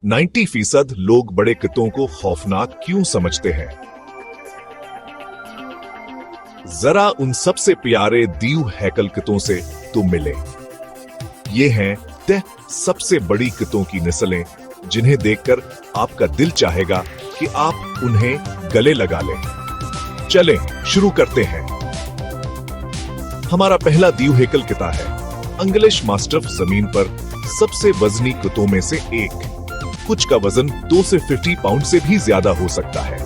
90% लोग बड़े कुत्तों को खौफनाक क्यों समझते हैं? जरा उन सबसे प्यारे दीव हैकल कुत्तों से तो मिले। ये हैं 10 सबसे बड़ी कुत्तों की नस्लें जिन्हें देखकर आपका दिल चाहेगा कि आप उन्हें गले लगा लें। चलें शुरू करते हैं। हमारा पहला दीव हैकल कुत्ता है इंग्लिश मास्टिफ, जमीन पर सबसे वजनी कुत्तों में से एक। कुछ का वजन 2 से 50 पाउंड से भी ज्यादा हो सकता है।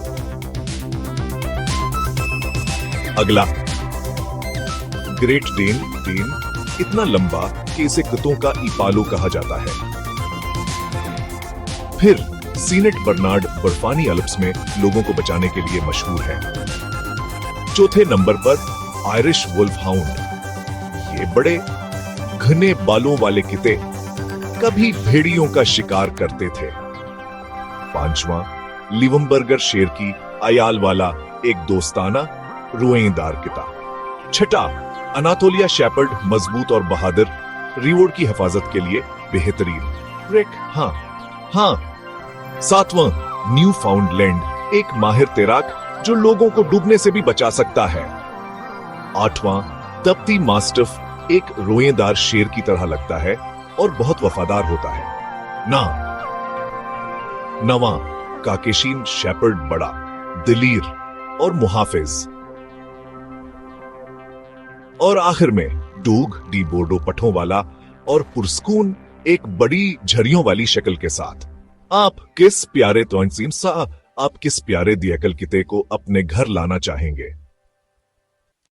अगला ग्रेट डेन। डेन इतना लंबा कि इसे कुत्तों का इपालो कहा जाता है। फिर सीनेट बर्नार्ड बर्फानी अल्प्स में लोगों को बचाने के लिए मशहूर है। चौथे नंबर पर आयरिश वुल्फ हाउंड। ये बड़े घने बालों वाले कुत्ते कभी भेड़ियों का शिकार करते थे। पांचवां लिवमबर्गर शेर की आयाल वाला एक दोस्ताना रोएदार कुत्ता। छठा अनातोलिया शेपर्ड, मजबूत और बहादुर, रीवॉर्ड की हिफाजत के लिए बेहतरीन। रिक, हाँ। सातवां न्यू फाउंडलैंड, एक माहिर तैराक जो लोगों को डूबने से भी बचा सकता है। आठवां तपती मास्टिफ, एक रोएदार शेर की तरह लगता है और बहुत वफादार होता है। नवां काकेशीन शेपर्ड, बड़ा, दिलीर और मुहाफिज। और आखिर में डूग डी बोर्डो, पठों वाला और पुरस्कून, एक बड़ी झरियों वाली शक्ल के साथ। आप किस प्यारे दिएकल कुत्ते को अपने घर लाना चाहेंगे?